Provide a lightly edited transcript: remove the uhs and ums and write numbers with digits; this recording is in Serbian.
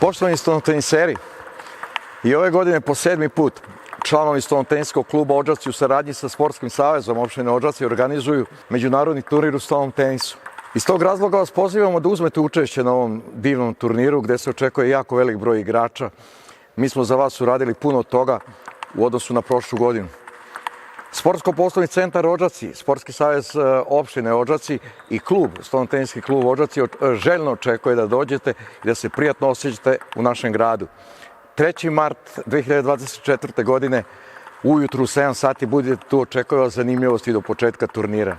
Poštovani stolnoteniseri, i ove godine po 7. put članovi Stolnoteniskog kluba Odžaci u saradnji sa Sportskim savezom opštine Odžaci organizuju međunarodni turnir u stolnom tenisu. Iz tog razloga vas pozivamo da uzmete učešće na ovom divnom turniru gde se očekuje jako velik broj igrača. Mi smo za vas uradili puno toga u odnosu na prošlu godinu. Sportsko-poslovni centar Odžaci, Sportski savez opštine Odžaci i Stolnoteniski klub Odžaci željno očekuje da dođete i da se prijatno osjećate u našem gradu. 3. mart 2024. godine ujutru u 7 sati budete tu, očekuje vas zanimljivosti do početka turnira.